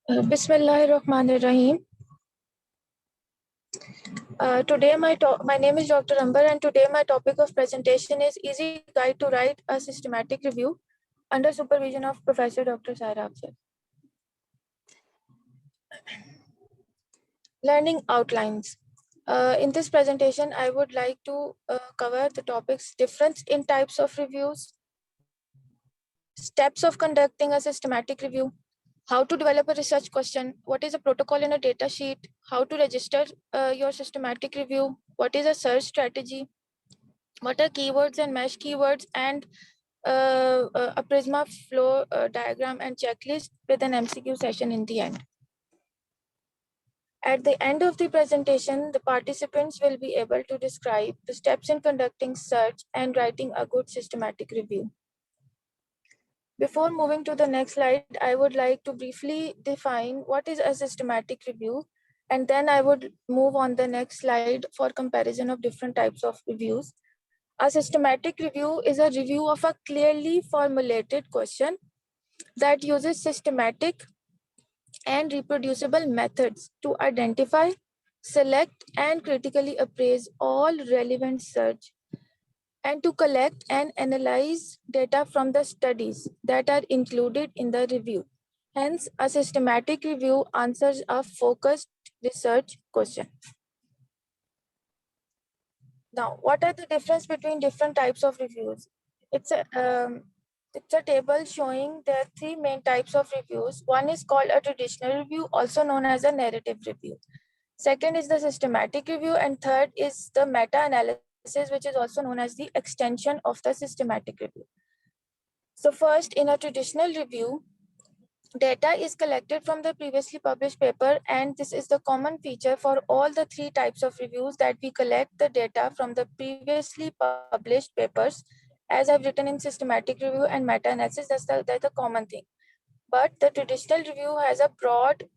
Bismillahirrahmanirrahim. Today my name is Dr. Amber, and today my topic of presentation is Easy Guide to Write a Systematic Review under supervision of Professor Dr. Saira Afzal. Learning outlines. In this presentation, I would like to cover the topics: difference in types of reviews, steps of conducting a systematic review, how to develop a research question, what is a protocol in a data sheet, how to register your systematic review, what is a search strategy, what are keywords and mesh keywords, and a Prisma flow diagram and checklist with an MCQ session in the end. At the end of the presentation, the participants will be able to describe the steps in conducting search and writing a good systematic review. Before moving to the next slide, I would like to briefly define what is a systematic review, and then I would move on the next slide for comparison of different types of reviews. A systematic review is a review of a clearly formulated question that uses systematic and reproducible methods to identify, select, and critically appraise all relevant search, and to collect and analyze data from the studies that are included in the review. Hence, a systematic review answers a focused research question. Now, what are the difference between different types of reviews? It's a table showing the three main types of reviews. One is called a traditional review, also known as a narrative review. Second is the systematic review, and third is the meta-analysis, which is also known as the extension of the systematic review. So first, in a traditional review, data is collected from the previously published paper, and this is the common feature for all the three types of reviews, that we collect the data from the previously published papers. As I've written in systematic review and meta-analysis, that's the common thing. But the traditional review has a broad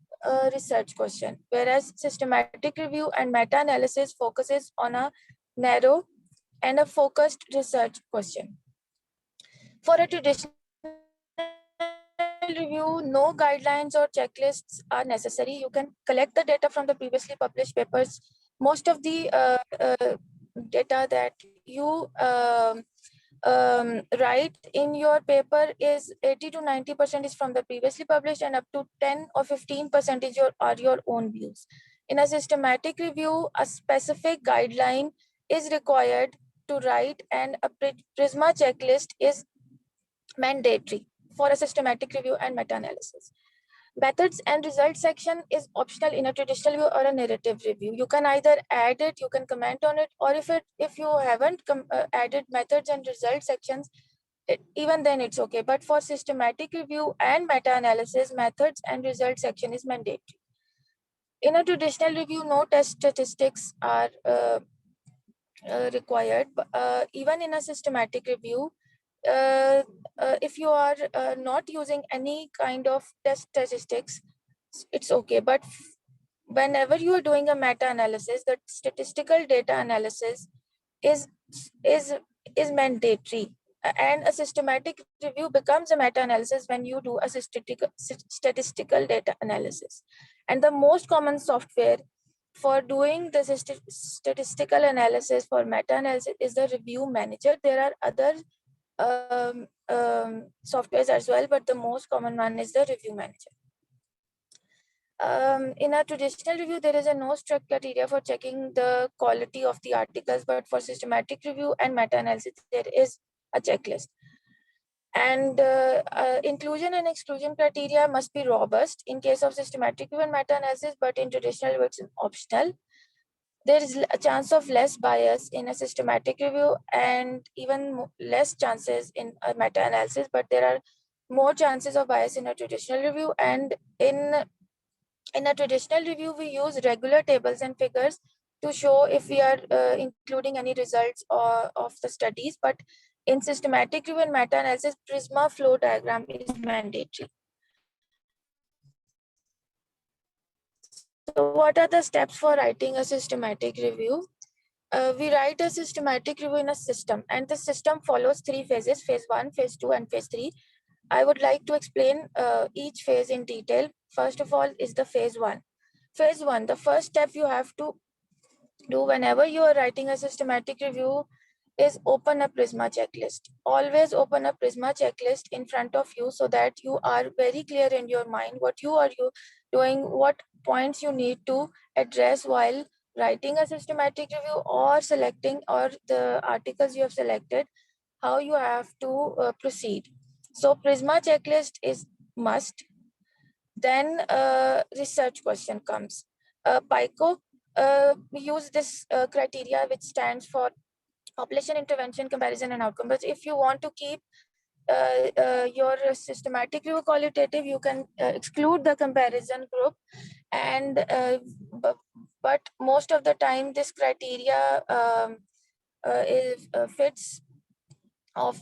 research question, whereas systematic review and meta-analysis focuses on a narrow and a focused research question. For a traditional review, no guidelines or checklists are necessary. You can collect the data from the previously published papers. Most of the data that you write in your paper is 80 to 90% is from the previously published, and up to 10 or 15% are your own views. In a systematic review, a specific guideline is required to write, and a Prisma checklist is mandatory for a systematic review and meta-analysis. Methods and results section is optional in a traditional review or a narrative review. You can either add it, you can comment on it, or if you haven't added methods and result sections, even then it's okay. But for systematic review and meta-analysis, methods and result section is mandatory. In a traditional review, no test statistics are required. Even in a systematic review, if you are not using any kind of test statistics, it's okay. But whenever you are doing a meta-analysis, the statistical data analysis is mandatory, and a systematic review becomes a meta-analysis when you do a statistical data analysis. And the most common software for doing the statistical analysis for meta-analysis is the review manager. There are other softwares as well, but the most common one is the review manager. In a traditional review, there is a no strict criteria for checking the quality of the articles, but for systematic review and meta-analysis, there is a checklist. And inclusion and exclusion criteria must be robust in case of systematic review and meta-analysis, but in traditional review, it's optional. There is a chance of less bias in a systematic review and even less chances in a meta-analysis, but there are more chances of bias in a traditional review. And in a traditional review, we use regular tables and figures to show if we are including any results of the studies. But in systematic review and meta-analysis, Prisma flow diagram is mandatory. So what are the steps for writing a systematic review? We write a systematic review in a system, and the system follows three phases: phase 1, phase 2, and phase 3. I would like to explain each phase in detail. First of all is the phase one. Phase one, the first step you have to do whenever you are writing a systematic review is open a Prisma checklist. Always open a Prisma checklist in front of you so that you are very clear in your mind what you doing, what points you need to address while writing a systematic review or selecting or the articles you have selected, how you have to proceed. So Prisma checklist is must. Then research question comes. PICO, we use this criteria which stands for population intervention, comparison, and outcome. But if you want to keep your systematic review qualitative, you can exclude the comparison group. And but most of the time, this criteria fits of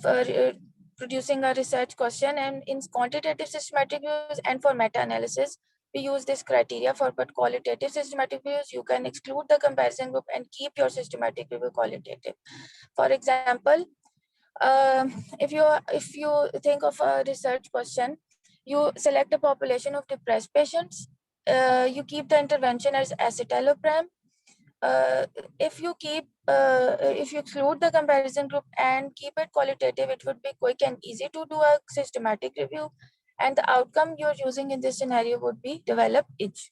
producing a research question, and in quantitative systematic reviews and for meta-analysis we use this criteria for, but qualitative systematic reviews you can exclude the comparison group and keep your systematic review qualitative. For example, if you think of a research question, you select a population of depressed patients, you keep the intervention as escitalopram. uh, if you exclude the comparison group and keep it qualitative, it would be quick and easy to do a systematic review, and the outcome you're using in this scenario would be develop itch.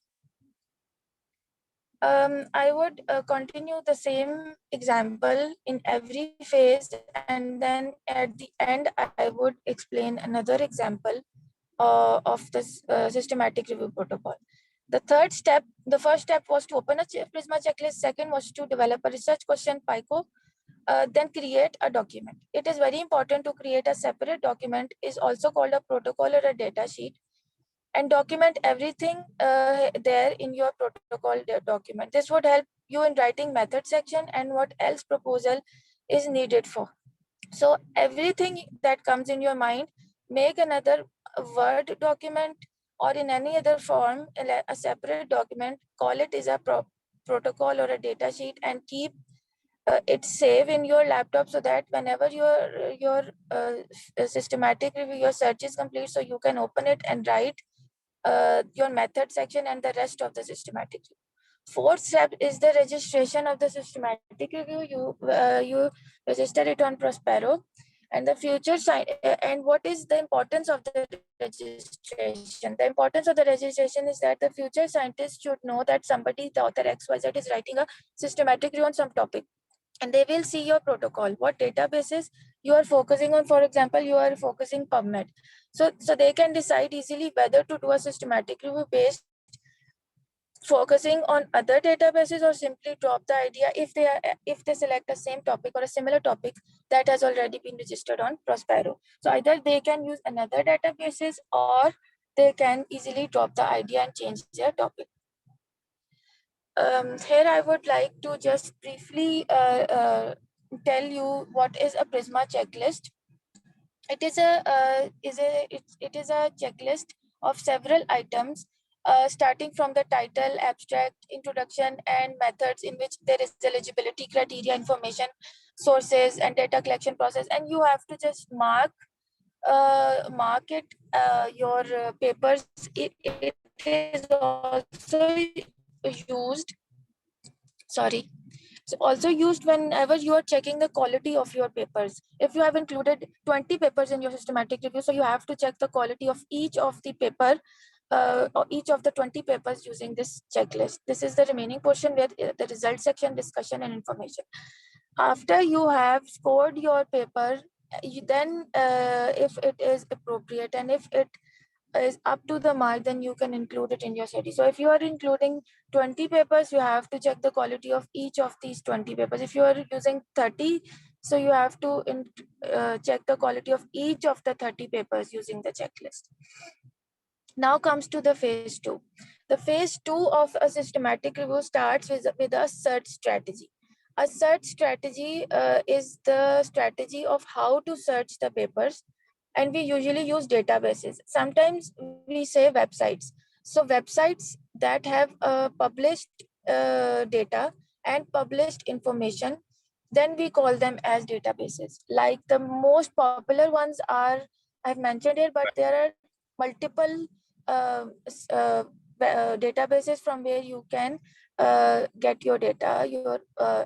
I would continue the same example in every phase, and then at the end I would explain another example of this systematic review protocol. The third step, the first step was to open a Prisma checklist. Second was to develop a research question, PICO. Then create a document. It is very important to create a separate document, is also called a protocol or a data sheet, and document everything there in your protocol document. This would help you in writing method section and what else proposal is needed for. So everything that comes in your mind, make another Word document or in any other form, a separate document, call it is a protocol or a data sheet, and keep it save in your laptop so that whenever your systematic review, your search is complete, so you can open it and write your method section and the rest of the systematic review. Fourth step is the registration of the systematic review. You register it on Prospero, and the future and what is the importance of the registration? The importance of the registration is that the future scientist should know that somebody, the author XYZ, is writing a systematic review on some topic, and they will see your protocol, what databases you are focusing on. For example, you are focusing PubMed, so they can decide easily whether to do a systematic review based focusing on other databases or simply drop the idea if they select the same topic or a similar topic that has already been registered on Prospero. So either they can use another databases or they can easily drop the idea and change their topic. Here I would like to just briefly tell you what is a Prisma checklist. It is a checklist of several items, starting from the title, abstract, introduction, and methods in which there is eligibility criteria, information, sources, and data collection process. And you have to just mark it your papers. It is also used. Sorry. It's also used whenever you are checking the quality of your papers. If you have included 20 papers in your systematic review, so you have to check the quality of each of the paper, or each of the 20 papers using this checklist. This is the remaining portion where the result section, discussion, and information. After you have scored your paper, then if it is appropriate and if it is up to the mark, then you can include it in your study. So if you are including 20 papers, you have to check the quality of each of these 20 papers. If you are using 30, so you have to check the quality of each of the 30 papers using the checklist. Now comes to the phase two. The phase two of a systematic review starts with a search strategy. A search strategy is the strategy of how to search the papers, and we usually use databases. Sometimes we say websites. So websites that have published data and published information, then we call them as databases. Like the most popular ones are I've mentioned it, but there are multiple databases from where you can get your data, your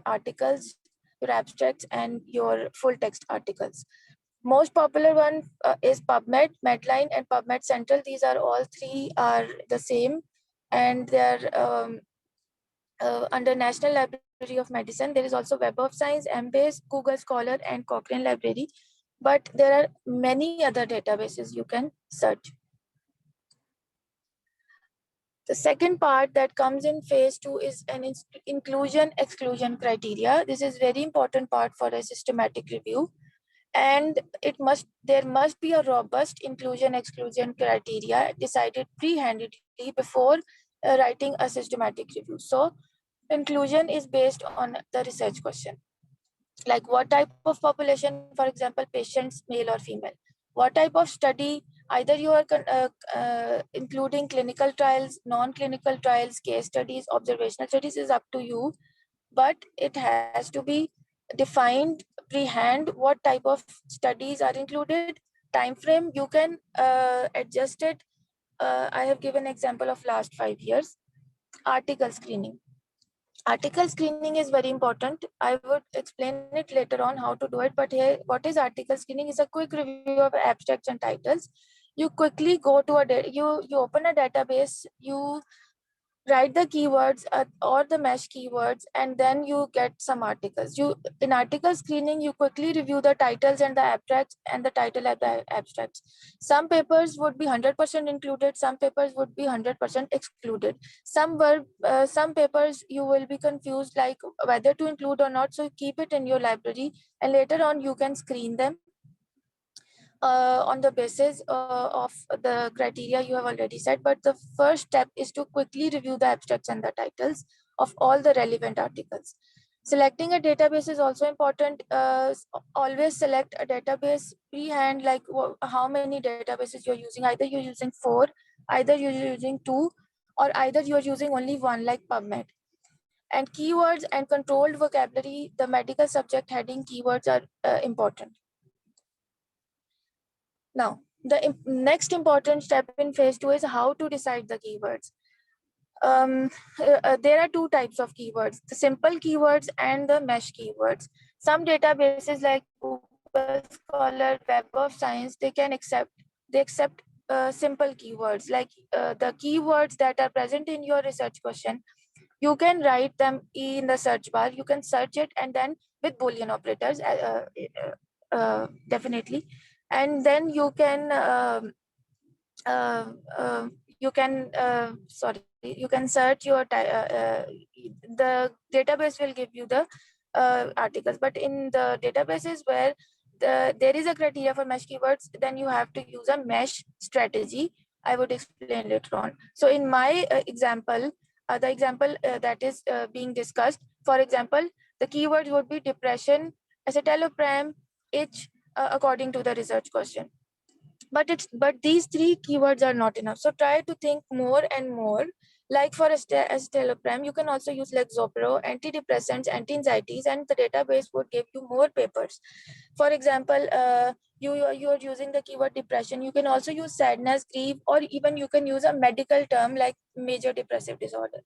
articles, your abstracts, and your full text articles. Most popular one is PubMed, Medline, and PubMed Central. These are all three are the same, and they are under National Library of Medicine. There is also Web of Science, Embase, Google Scholar, and Cochrane Library. But there are many other databases you can search. The second part that comes in phase 2 is an inclusion exclusion criteria. This is very important part for a systematic review, and there must be a robust inclusion exclusion criteria decided pre-handedly before writing a systematic review. So inclusion is based on the research question, like what type of population, for example, patients, male or female, what type of study, either you are including clinical trials, non-clinical trials, case studies, observational studies, is up to you, but it has to be defined pre-hand what type of studies are included, time frame you can adjust it. I have given example of last 5 years. Article screening. Article screening is very important. I would explain it later on how to do it, but here, what is article screening? Is a quick review of abstracts and titles. You quickly go to you open a database, you write the keywords or the mesh keywords, and then you get some articles. You in article screening, you quickly review the titles and the abstracts and the title of the abstracts. Some papers would be 100% included, some papers would be 100% excluded. Some papers you will be confused like whether to include or not, so keep it in your library and later on you can screen them on the basis of the criteria you have already set. But the first step is to quickly review the abstracts and the titles of all the relevant articles. Selecting a database is also important. Always select a database pre-hand, like how many databases you're using. Either you're using 4, either you're using 2, or either you're using only one, like PubMed. And keywords and controlled vocabulary, the medical subject heading keywords are important. Now, the next important step in phase 2 is how to decide the keywords. There are two types of keywords, the simple keywords and the mesh keywords. Some databases like Google Scholar, Web of Science, they accept simple keywords, like the keywords that are present in your research question. You can write them in the search bar, you can search it, and then with Boolean operators, definitely, and then you can sorry, you can search the database will give you the articles. But in the databases where there is a criteria for mesh keywords, then you have to use a mesh strategy. I would explain later on. So in my example, the example that is being discussed, for example, the keywords would be depression, escitalopram, itch, according to the research question. But these three keywords are not enough, so try to think more and more. Like for escitalopram, you can also use Lexapro, antidepressants, anti-anxieties, and the database would give you more papers. For example, you're using the keyword depression, you can also use sadness, grief, or even you can use a medical term like major depressive disorder.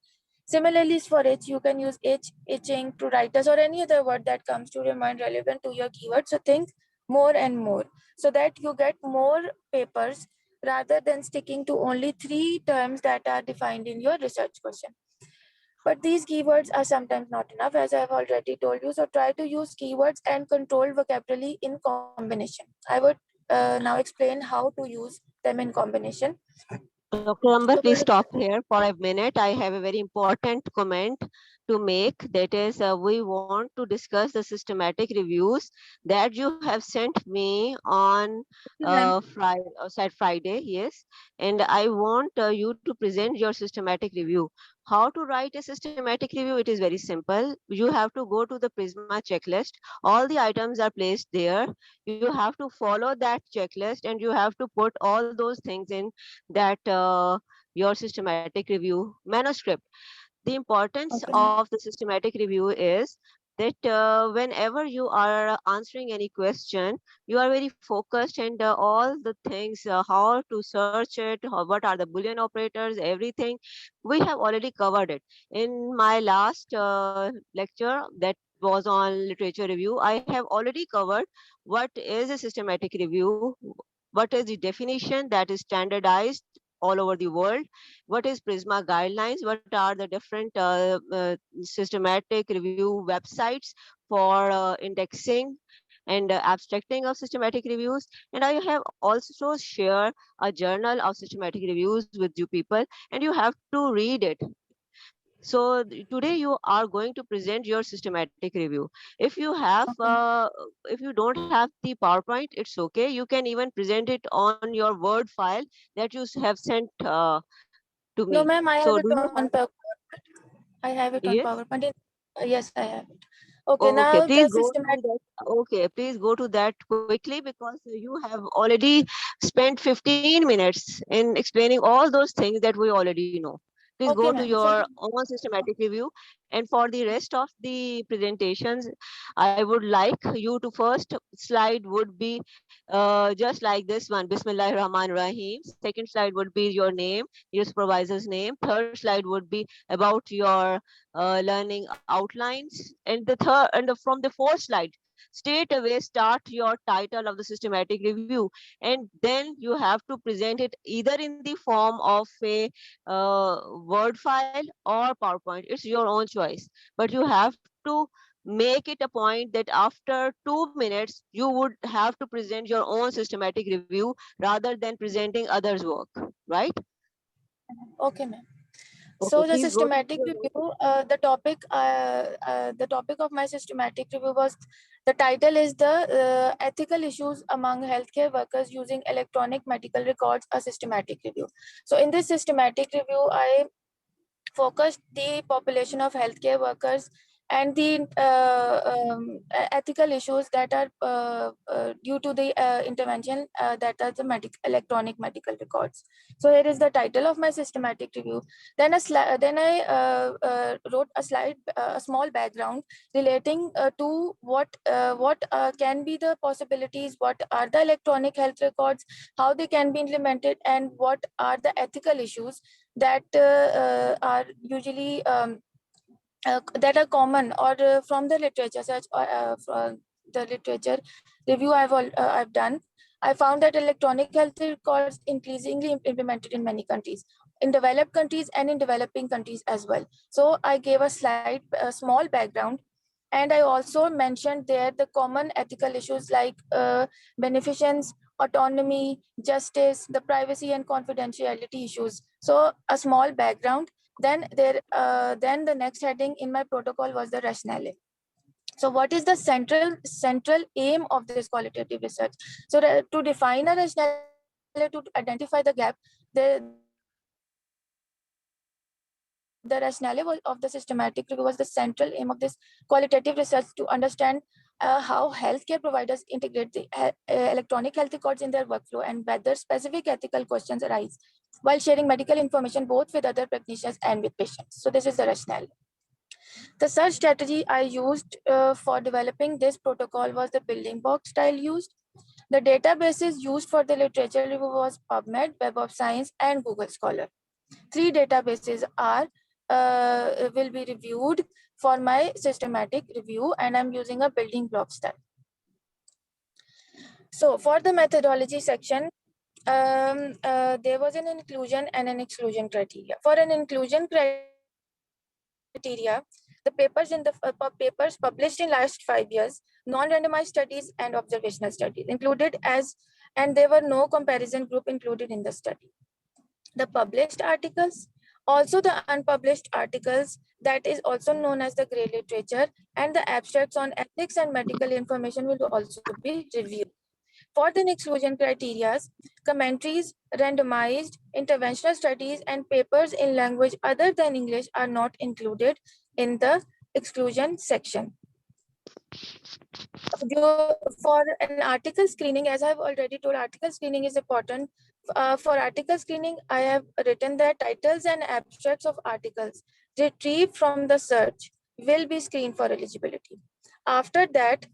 Similarly, for itch, you can use itch, itching, pruritus, or any other word that comes to your mind relevant to your keyword. So think more and more so that you get more papers rather than sticking to only 3 terms that are defined in your research question. But these keywords are sometimes not enough, as I've already told you. So try to use keywords and controlled vocabulary in combination. I would now explain how to use them in combination. Dr. Amber, please stop here for a minute. I have a very important comment to make. That is, we want to discuss the systematic reviews that you have sent me on Friday, yes. And I want you to present your systematic review. How to write a systematic review? It is very simple. You have to go to the Prisma checklist. All the items are placed there. You have to follow that checklist and you have to put all those things in that your systematic review manuscript. The importance Okay. of the systematic review is that whenever you are answering any question, you are very focused, and all the things, how to search it, what are the Boolean operators, everything, we have already covered it. In my last lecture that was on literature review, I have already covered what is a systematic review, what is the definition that is standardized all over the world, what is Prisma guidelines, what are the different systematic review websites for indexing and abstracting of systematic reviews. And I have also shared a journal of systematic reviews with you people, and you have to read it. So today you are going to present your systematic review. If you have, Okay. if you don't have the PowerPoint, it's okay. You can even present it on your Word file that you have sent to me. No, ma'am, I So have do it you on have? PowerPoint. I have it on Yes. PowerPoint. Yes, I have it. Okay, Okay, now please the go to systematic. that. Okay, please go to that quickly, because you have already spent 15 minutes in explaining all those things that we already know. Please go Okay, to ma'am. So, your own systematic review. And for the rest of the presentations, I would like you to first slide would be just like this one, Bismillah Rahman Rahim. Second slide would be your name, your supervisor's name. Third slide would be about your learning outlines, and from the fourth slide straight away start your title of the systematic review, and then you have to present it either in the form of a Word file or PowerPoint. It's your own choice, but you have to make it a point that after 2 minutes you would have to present your own systematic review rather than presenting others work, right? okay, ma'am. Okay, So the please go to systematic your review, the topic of my systematic review was, the title is the ethical issues among healthcare workers using electronic medical records, a systematic review. So in this systematic review, I focused the population of healthcare workers and the ethical issues that are due to the intervention that are the electronic medical records. So here is the title of my systematic review. Then I wrote a slide, a small background relating to what can be the possibilities, what are the electronic health records, how they can be implemented, and what are the ethical issues that are usually that are common or from the literature such from the literature review I've done. I found that electronic health records increasingly implemented in many countries, in developed countries and in developing countries as well. So I gave a small background, and I also mentioned there the common ethical issues like beneficence, autonomy, justice, the privacy and confidentiality issues. So a small background. Then the next heading in my protocol was the rationale. So what is the central aim of this qualitative research? So to define a rationale, to identify the gap, the rationale of the systematic review was the central aim of this qualitative research, to understand how healthcare providers integrate the electronic health records in their workflow, and whether specific ethical questions arise while sharing medical information both with other practitioners and with patients. So this is the rationale. The search strategy I used for developing this protocol was the building block style used. The databases used for the literature review was PubMed, Web of Science, and Google Scholar. Three databases are will be reviewed for my systematic review, and I'm using a building block style. So for the methodology section, there was an inclusion and an exclusion criteria. For an inclusion criteria, the papers published in last 5 years, non-randomized studies and observational studies included as, and there were no comparison group included in the study. The published articles, also the unpublished articles, that is also known as the gray literature, and the abstracts on ethics and medical information will also be reviewed. For the exclusion criteria, commentaries, randomized, interventional studies, and papers in language other than English are not included in the exclusion section. For an article screening, as I've already told, article screening is important. For article screening, I have written the titles and abstracts of articles retrieved from the search. will be screened for eligibility. After that,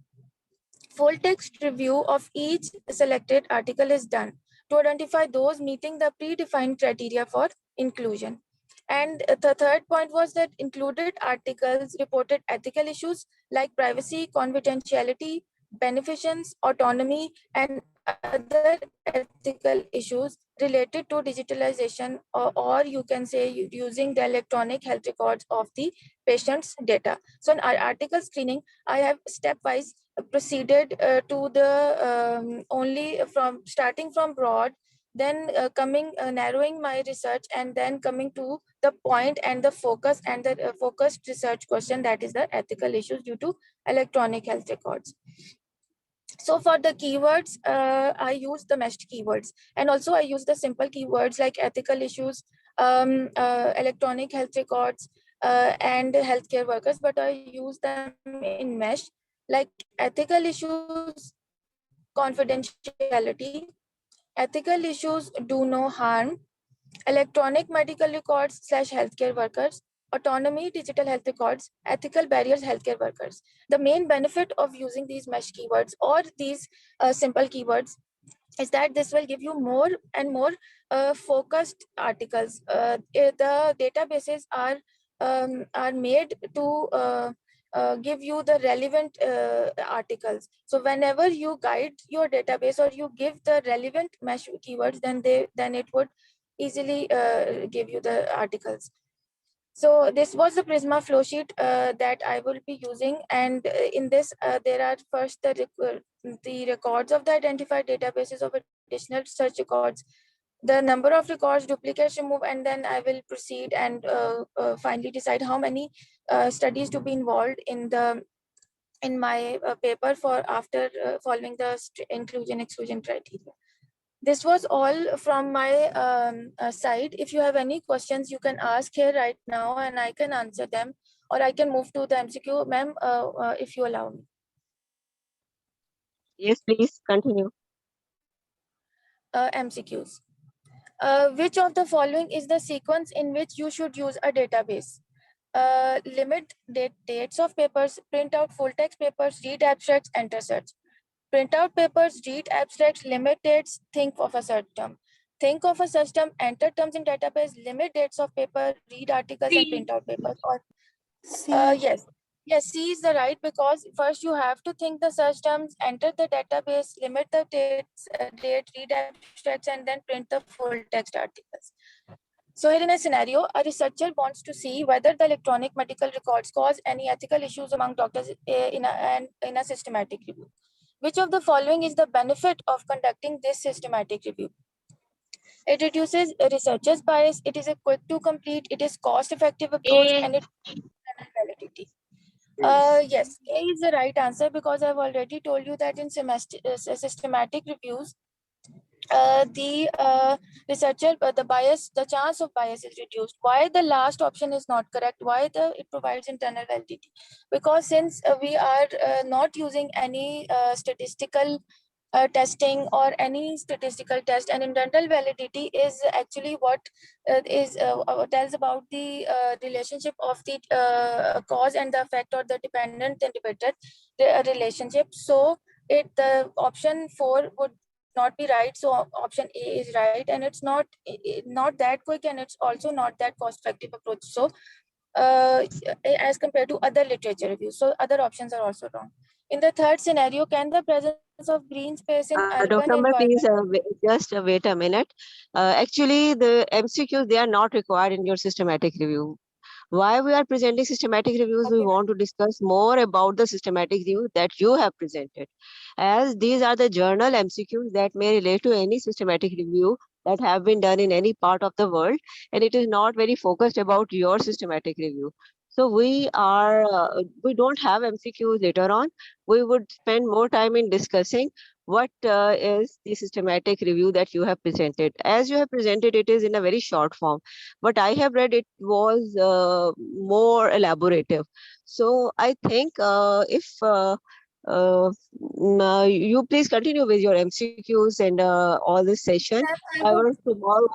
full text review of each selected article is done to identify those meeting the predefined criteria for inclusion. And the third point was that included articles reported ethical issues like privacy, confidentiality, beneficence, autonomy, and other ethical issues related to digitalization, or you can say using the electronic health records of the patient's data. So in our article screening, I have stepwise proceeded to the only from starting from broad, then coming narrowing my research, and then coming to the point and the focus and the focused research question, that is the ethical issues due to electronic health records. So for the keywords, I use the meshed keywords, and also I use the simple keywords like ethical issues, electronic health records, and healthcare workers, but I use them in mesh, like ethical issues, confidentiality, ethical issues do no harm, electronic medical records / healthcare workers, autonomy, digital health records, ethical barriers, healthcare workers. The main benefit of using these mesh keywords or these simple keywords is that this will give you more and more focused articles. The databases are made to give you the relevant articles. So whenever you guide your database or you give the relevant mesh keywords, then it would easily give you the articles. So this was the Prisma flowsheet that I will be using, and in this there are first the records of the identified databases of additional search records, the number of records, duplicates removed, and then I will proceed and finally decide how many studies to be involved in my paper for after following the inclusion exclusion criteria. This was all from my side. If you have any questions, you can ask here right now and I can answer them, or I can move to the MCQ, ma'am, if you allow me. Yes, please continue. MCQs. Which of the following is the sequence in which you should use a database? Limit dates of papers, print out full text papers, read abstracts, enter search. Print out papers, read abstracts, limit dates, think of a search term. Think of a search term, enter terms in database, limit dates of paper, read articles, and print out papers. Or yes. Yes, C is the right, because first you have to think the search terms, enter the database, limit the dates, date, read abstracts, and then print the full text articles. So here in a scenario, a researcher wants to see whether the electronic medical records cause any ethical issues among doctors in a systematic review. Which of the following is the benefit of conducting this systematic review? It reduces researchers' bias, it is a quick to complete, it is cost-effective approach, and it validity. Yes, A is the right answer, because I've already told you that in systematic reviews, the researcher, the chance of bias is reduced. Why the last option is not correct? Why it provides internal validity? Because since we are not using any statistical testing or any statistical test, and internal validity is actually what tells about the relationship of the cause and the effect, or the dependent and dependent relationship. So the option 4 would not be right. So option A is right, and it's not that quick, and it's also not that cost effective approach. So as compared to other literature reviews, so other options are also wrong. In the third scenario, can the presence of green space in urban Dr. Amber, environment? please just wait a minute. Actually, the MCQs, they are not required in your systematic review. Why we are presenting systematic reviews? We Okay. want to discuss more about the systematic review that you have presented, as these are the journal MCQs that may relate to any systematic review that have been done in any part of the world, and it is not very focused about your systematic review. So we don't have MCQs later on. We would spend more time in discussing what is the systematic review that you have presented. As you have presented, it is in a very short form, but I have read it was more elaborative. So I think if you please continue with your MCQs and all this session. I would However, tomorrow,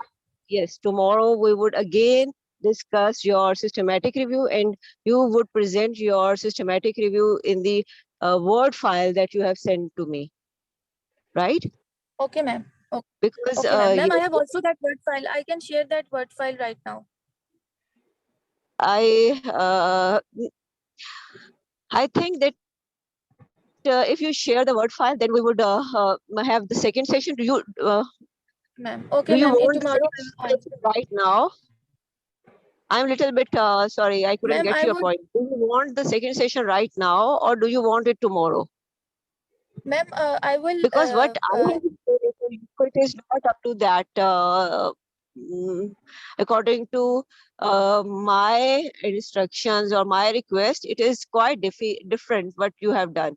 yes, tomorrow we would again discuss your systematic review, and you would present your systematic review in the Word file that you have sent to me, right? Okay, ma'am. Because Okay, ma'am. Ma'am, I have also that Word file. I can share that Word file right now. I think that if you share the Word file, then we would have the second session. Ma'am. Do Okay, you ma'am. want the Tomorrow second session right now? I'm a little bit sorry, I couldn't ma'am, get I your would, point. Do you want the second session right now, or do you want it tomorrow? ma'am, I will. Because what I have it is not up to that. According to my instructions or my request, it is quite different what you have done.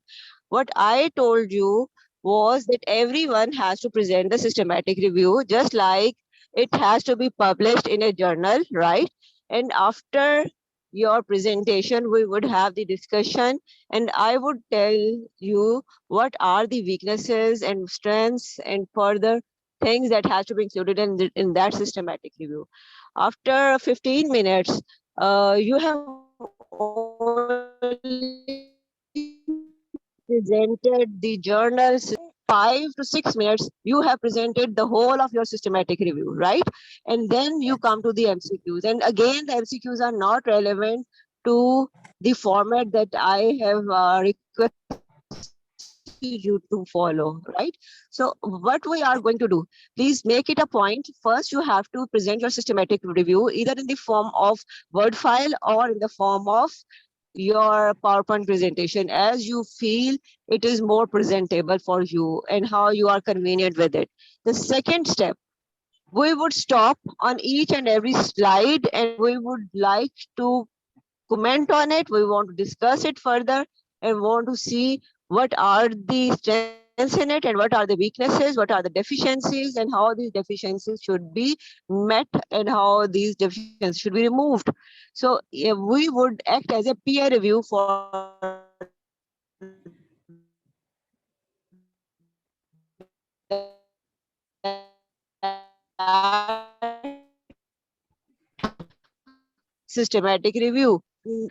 What I told you was that everyone has to present the systematic review, just like it has to be published in a journal, right? And after your presentation, we would have the discussion, and I would tell you what are the weaknesses and strengths and further things that has to be included in that systematic review. After 15 minutes, you have only presented the journals. 5 to 6 minutes, you have presented the whole of your systematic review, right? And then you come to the MCQs. And again, the MCQs are not relevant to the format that I have requested you to follow, right? So what we are going to do, please make it a point. First, you have to present your systematic review either in the form of Word file or in the form of your PowerPoint presentation, as you feel it is more presentable for you and how you are convenient with it. The second step, we would stop on each and every slide and we would like to comment on it. We want to discuss it further and want to see what are the strengths in it and what are the weaknesses, what are the deficiencies, and how these deficiencies should be met and how these deficiencies should be removed. So we would act as a peer review for systematic review.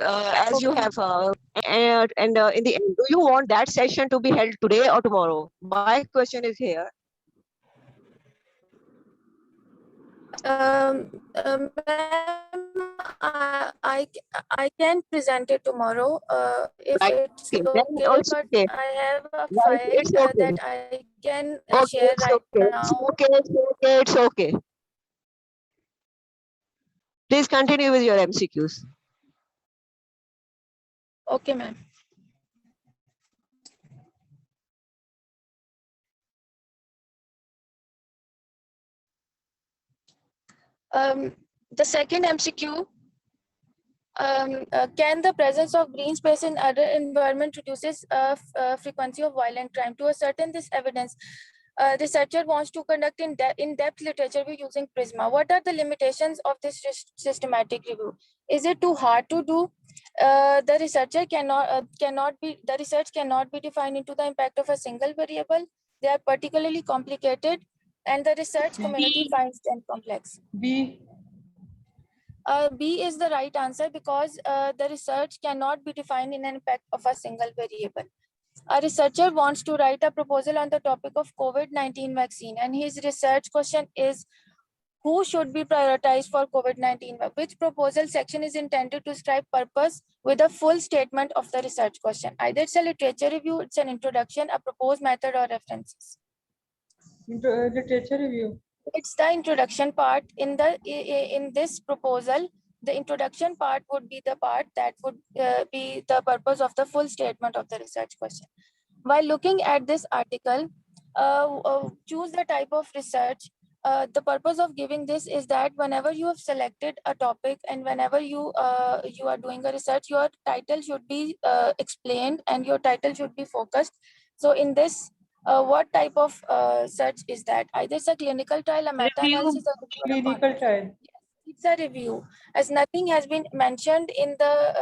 As you okay. have and in the end, do you want that session to be held today or tomorrow? My question is here. Ma'am, I can present it tomorrow if Right. it's Okay. Then okay, it's but okay. I have a Right. file It's that okay. I can Okay. share It's right okay. It's now. okay. It's okay. It's okay. Please continue with your MCQs. Okay, ma'am. The second MCQ, can the presence of green space in other environment reduces frequency of violent crime? To ascertain this evidence, researcher wants to conduct in-depth literature review using Prisma. What are the limitations of this systematic review? Is it too hard to do? The research cannot be defined into the impact of a single variable. They are particularly complicated, and the research community finds them complex. B. B is the right answer because the research cannot be defined in an impact of a single variable. A researcher wants to write a proposal on the topic of COVID-19 vaccine, and his research question is, who should be prioritized for COVID-19? Which proposal section is intended to describe purpose with a full statement of the research question? Either it's a literature review, it's an introduction, a proposed method, or references. Literature review. It's the introduction part. In this proposal, the introduction part would be the part that would be the purpose of the full statement of the research question. While looking at this article, choose the type of research. The purpose of giving this is that whenever you have selected a topic and whenever you are doing a research, your title should be explained and your title should be focused. So in this, what type of search is that? Either it's a clinical trial, a meta-analysis, or a Clinical trial. it's a review, as nothing has been mentioned in the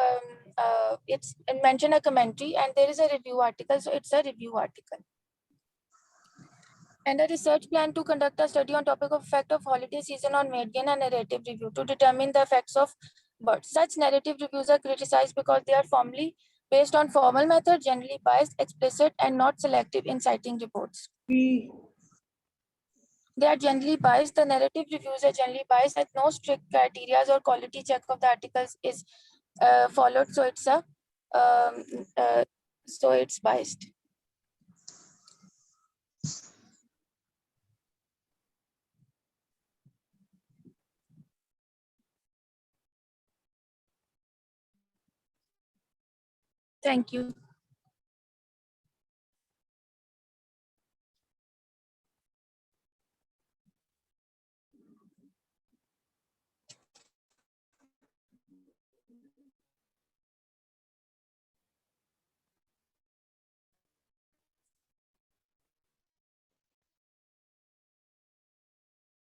it's mentioned a commentary and there is a review article, so it's a review article. And a research plan to conduct a study on topic of effect of holiday season on median and narrative review to determine the effects of birds. Such narrative reviews are criticized because they are formally based on formal method, generally biased, explicit, and not selective in citing reports. They are generally biased. The narrative reviews are generally biased, and no strict criteria or quality check of the articles is followed. So it's it's biased. Thank you.